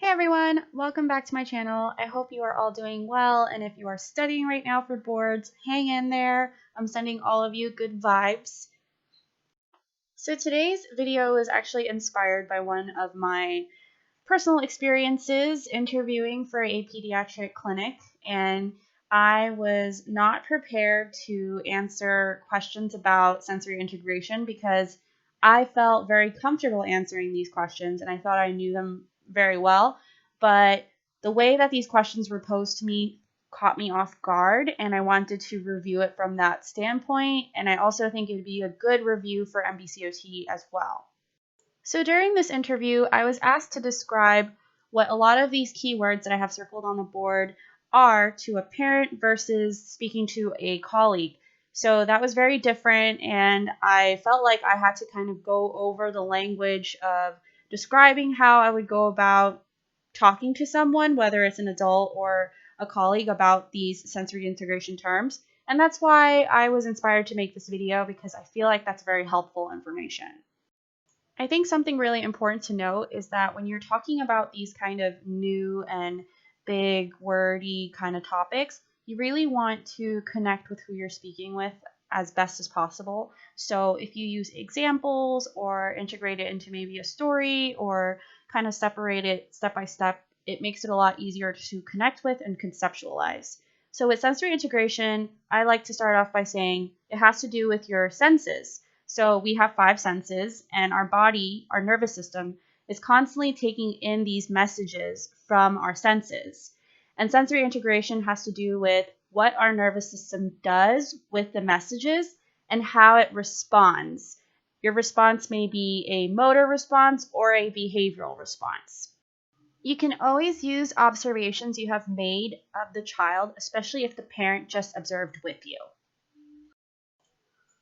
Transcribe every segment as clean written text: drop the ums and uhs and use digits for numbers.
Hey everyone, welcome back to my channel. I hope you are all doing well, and if you are studying right now for boards, hang in there. I'm sending all of you good vibes. So today's video is actually inspired by one of my personal experiences interviewing for a pediatric clinic, and I was not prepared to answer questions about sensory integration because I felt very comfortable answering these questions and I thought I knew them very well. But the way that these questions were posed to me caught me off guard, and I wanted to review it from that standpoint. And I also think it would be a good review for MBCOT as well. So during this interview, I was asked to describe what a lot of these keywords that I have circled on the board are to a parent versus speaking to a colleague. So that was very different, and I felt like I had to kind of go over the language of describing how I would go about talking to someone, whether it's an adult or a colleague, about these sensory integration terms. And that's why I was inspired to make this video, because I feel like that's very helpful information. I think something really important to note is that when you're talking about these kind of new and big, wordy kind of topics, you really want to connect with who you're speaking with as best as possible. So if you use examples or integrate it into maybe a story or kind of separate it step by step, it makes it a lot easier to connect with and conceptualize. So with sensory integration, I like to start off by saying it has to do with your senses. So we have 5 senses, and our body, our nervous system, is constantly taking in these messages from our senses. And sensory integration has to do with what our nervous system does with the messages and how it responds. Your response may be a motor response or a behavioral response. You can always use observations you have made of the child, especially if the parent just observed with you.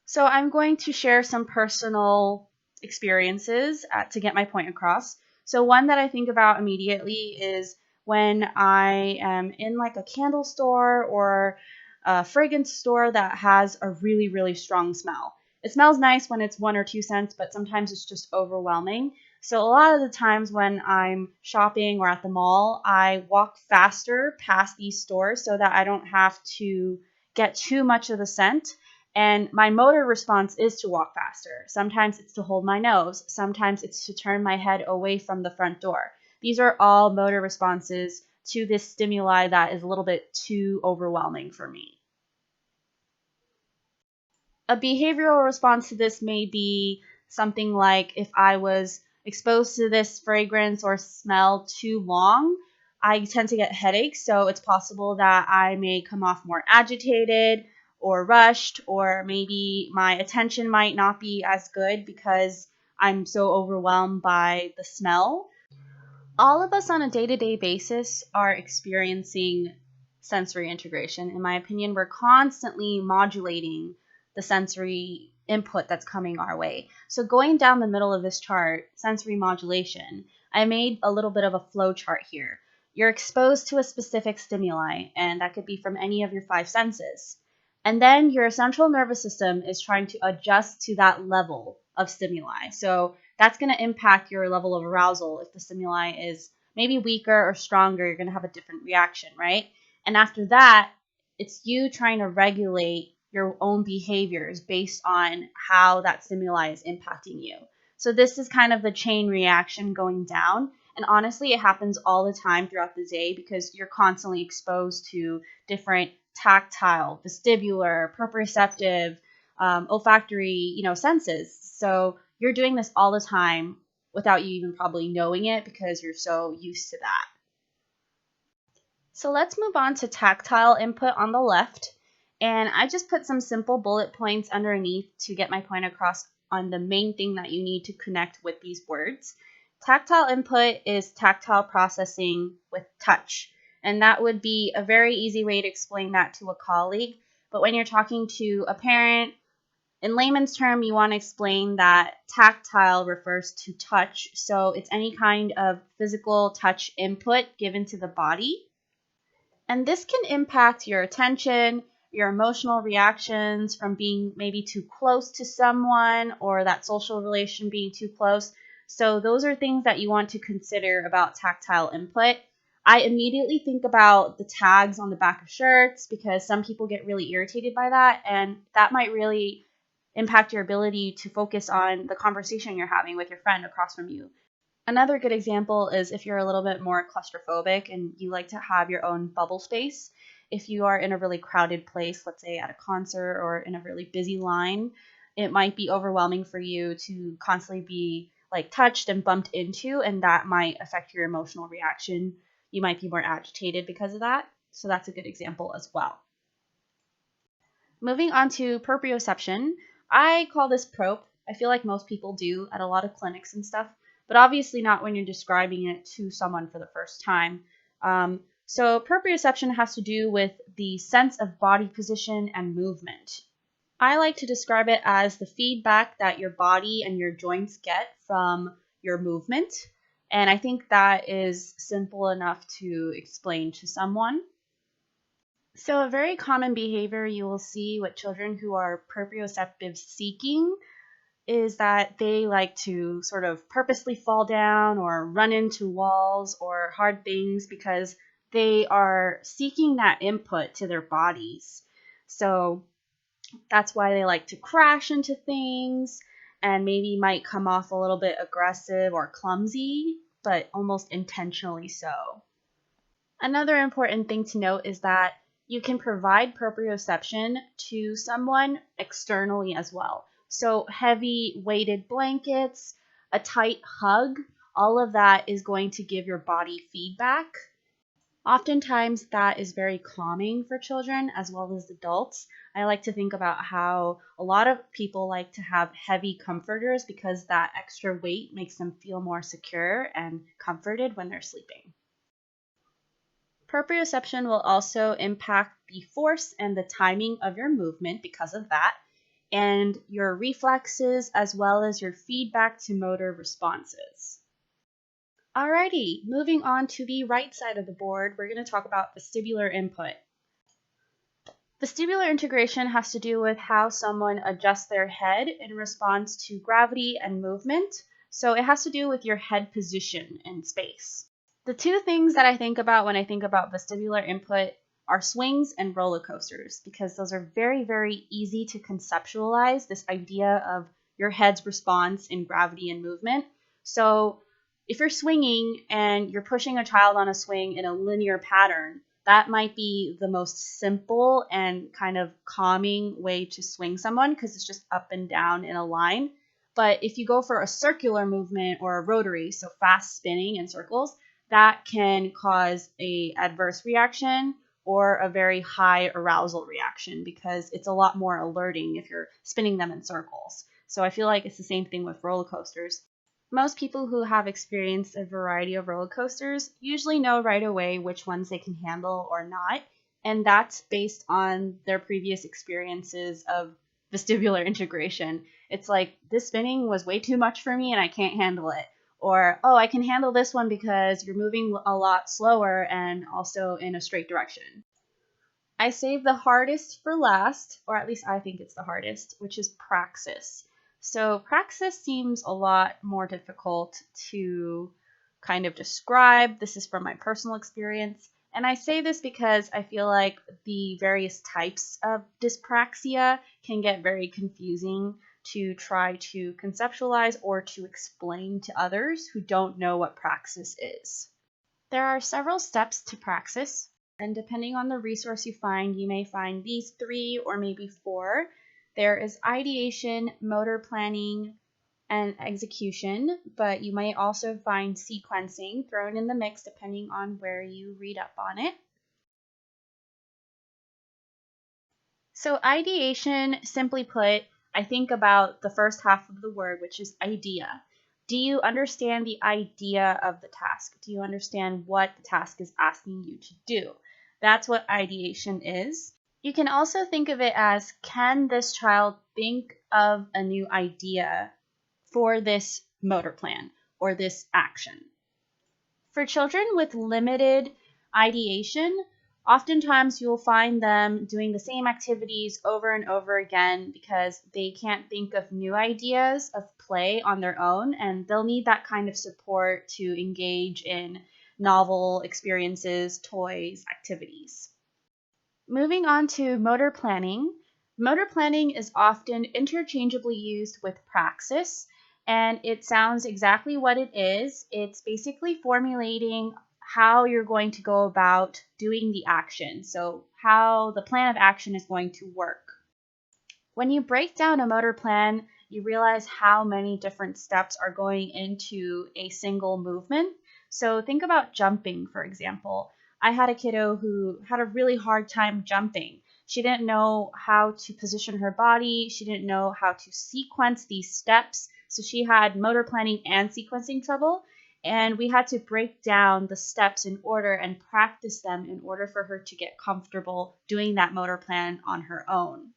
So I'm going to share some personal experiences to get my point across. So one that I think about immediately is when I am in like a candle store or a fragrance store that has a really, really strong smell. It smells nice when it's 1 or 2 cents, but sometimes it's just overwhelming. So a lot of the times when I'm shopping or at the mall, I walk faster past these stores so that I don't have to get too much of the scent. And my motor response is to walk faster. Sometimes it's to hold my nose. Sometimes it's to turn my head away from the front door. These are all motor responses to this stimuli that is a little bit too overwhelming for me. A behavioral response to this may be something like if I was exposed to this fragrance or smell too long, I tend to get headaches. So it's possible that I may come off more agitated or rushed, or maybe my attention might not be as good because I'm so overwhelmed by the smell. All of us on a day-to-day basis are experiencing sensory integration. In my opinion, we're constantly modulating the sensory input that's coming our way. So going down the middle of this chart, sensory modulation, I made a little bit of a flow chart here. You're exposed to a specific stimuli, and that could be from any of your 5 senses. And then your central nervous system is trying to adjust to that level of stimuli. So that's going to impact your level of arousal. If the stimuli is maybe weaker or stronger, you're going to have a different reaction, right? And after that, it's you trying to regulate your own behaviors based on how that stimuli is impacting you. So this is kind of the chain reaction going down. And honestly, it happens all the time throughout the day because you're constantly exposed to different tactile, vestibular, proprioceptive, olfactory, senses. So you're doing this all the time without you even probably knowing it because you're so used to that. So let's move on to tactile input on the left. And I just put some simple bullet points underneath to get my point across on the main thing that you need to connect with these words. Tactile input is tactile processing with touch. And that would be a very easy way to explain that to a colleague. But when you're talking to a parent, in layman's term, you want to explain that tactile refers to touch. So it's any kind of physical touch input given to the body. And this can impact your attention, your emotional reactions from being maybe too close to someone or that social relation being too close. So those are things that you want to consider about tactile input. I immediately think about the tags on the back of shirts because some people get really irritated by that, and that might really impact your ability to focus on the conversation you're having with your friend across from you. Another good example is if you're a little bit more claustrophobic and you like to have your own bubble space. If you are in a really crowded place, let's say at a concert or in a really busy line, it might be overwhelming for you to constantly be like touched and bumped into, and that might affect your emotional reaction. You might be more agitated because of that. So that's a good example as well. Moving on to proprioception, I call this prop. I feel like most people do at a lot of clinics and stuff, but obviously not when you're describing it to someone for the first time. So proprioception has to do with the sense of body position and movement. I like to describe it as the feedback that your body and your joints get from your movement. And I think that is simple enough to explain to someone. So a very common behavior you will see with children who are proprioceptive seeking is that they like to sort of purposely fall down or run into walls or hard things because they are seeking that input to their bodies. So that's why they like to crash into things and maybe might come off a little bit aggressive or clumsy, but almost intentionally so. Another important thing to note is that you can provide proprioception to someone externally as well. So heavy weighted blankets, a tight hug, all of that is going to give your body feedback. Oftentimes that is very calming for children as well as adults. I like to think about how a lot of people like to have heavy comforters because that extra weight makes them feel more secure and comforted when they're sleeping. Proprioception will also impact the force and the timing of your movement because of that, and your reflexes as well as your feedback to motor responses. Alrighty, moving on to the right side of the board, we're going to talk about vestibular input. Vestibular integration has to do with how someone adjusts their head in response to gravity and movement, so it has to do with your head position in space. The two things that I think about when I think about vestibular input are swings and roller coasters, because those are very, very easy to conceptualize, this idea of your head's response in gravity and movement. So if you're swinging and you're pushing a child on a swing in a linear pattern, that might be the most simple and kind of calming way to swing someone because it's just up and down in a line. But if you go for a circular movement or a rotary, so fast spinning in circles, that can cause a adverse reaction or a very high arousal reaction because it's a lot more alerting if you're spinning them in circles. So I feel like it's the same thing with roller coasters. Most people who have experienced a variety of roller coasters usually know right away which ones they can handle or not, and that's based on their previous experiences of vestibular integration. It's like, this spinning was way too much for me and I can't handle it. Or, oh, I can handle this one because you're moving a lot slower and also in a straight direction. I save the hardest for last, or at least I think it's the hardest, which is praxis. So praxis seems a lot more difficult to kind of describe. This is from my personal experience. And I say this because I feel like the various types of dyspraxia can get very confusing to try to conceptualize or to explain to others who don't know what praxis is. There are several steps to praxis, and depending on the resource you find, you may find these 3 or maybe 4. There is ideation, motor planning, and execution, but you might also find sequencing thrown in the mix depending on where you read up on it. So ideation, simply put, I think about the first half of the word, which is idea. Do you understand the idea of the task? Do you understand what the task is asking you to do? That's what ideation is. You can also think of it as, can this child think of a new idea for this motor plan or this action? For children with limited ideation, Oftentimes, you'll find them doing the same activities over and over again because they can't think of new ideas of play on their own, and they'll need that kind of support to engage in novel experiences, toys, activities. Moving on to motor planning. Motor planning is often interchangeably used with praxis, and it sounds exactly what it is. It's basically formulating how you're going to go about doing the action, so how the plan of action is going to work. When you break down a motor plan, you realize how many different steps are going into a single movement. So think about jumping, for example. I had a kiddo who had a really hard time jumping. She didn't know how to position her body. She didn't know how to sequence these steps. So she had motor planning and sequencing trouble. And we had to break down the steps in order and practice them in order for her to get comfortable doing that motor plan on her own.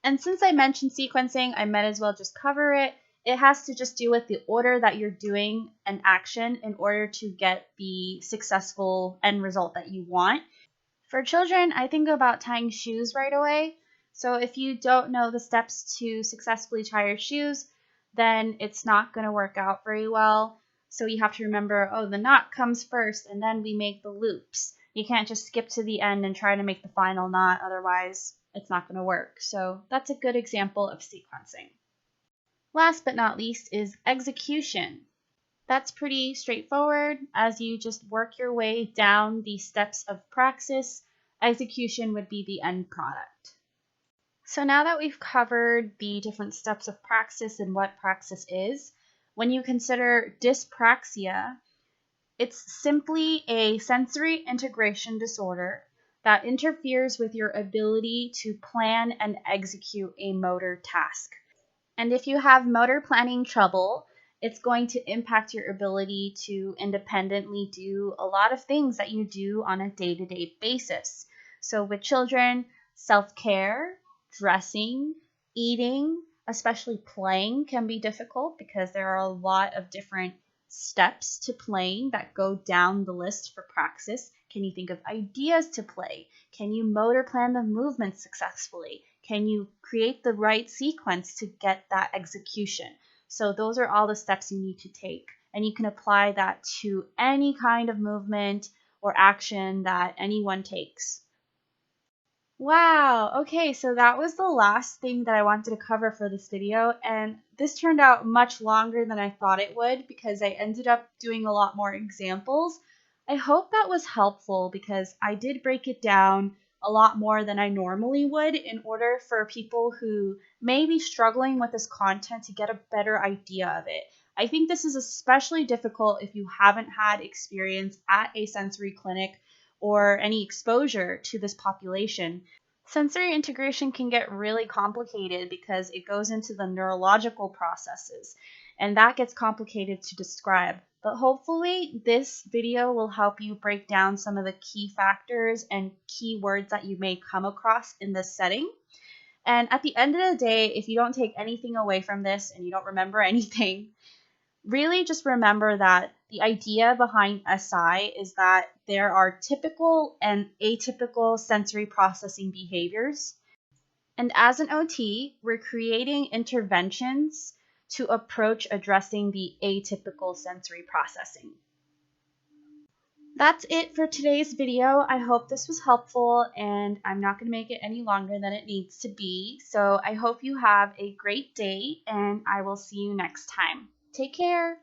And since I mentioned sequencing, I might as well just cover it. It has to just do with the order that you're doing an action in order to get the successful end result that you want. For children, I think about tying shoes right away. So if you don't know the steps to successfully tie your shoes, then it's not going to work out very well. So you have to remember, oh, the knot comes first and then we make the loops. You can't just skip to the end and try to make the final knot, otherwise it's not going to work. So that's a good example of sequencing. Last but not least is execution. That's pretty straightforward. As you just work your way down the steps of praxis, execution would be the end product. So now that we've covered the different steps of praxis and what praxis is, when you consider dyspraxia, it's simply a sensory integration disorder that interferes with your ability to plan and execute a motor task. And if you have motor planning trouble, it's going to impact your ability to independently do a lot of things that you do on a day-to-day basis. So with children, self-care, dressing, eating, especially playing can be difficult because there are a lot of different steps to playing that go down the list for praxis. Can you think of ideas to play? Can you motor plan the movements successfully? Can you create the right sequence to get that execution? So those are all the steps you need to take. And you can apply that to any kind of movement or action that anyone takes. Wow, okay, so that was the last thing that I wanted to cover for this video, and this turned out much longer than I thought it would because I ended up doing a lot more examples. I hope that was helpful because I did break it down a lot more than I normally would in order for people who may be struggling with this content to get a better idea of it. I think this is especially difficult if you haven't had experience at a sensory clinic or any exposure to this population. Sensory integration can get really complicated because it goes into the neurological processes, and that gets complicated to describe. But hopefully this video will help you break down some of the key factors and key words that you may come across in this setting. And at the end of the day, if you don't take anything away from this and you don't remember anything, really just remember that the idea behind SI is that there are typical and atypical sensory processing behaviors. And as an OT, we're creating interventions to approach addressing the atypical sensory processing. That's it for today's video. I hope this was helpful, and I'm not going to make it any longer than it needs to be. So I hope you have a great day, and I will see you next time. Take care.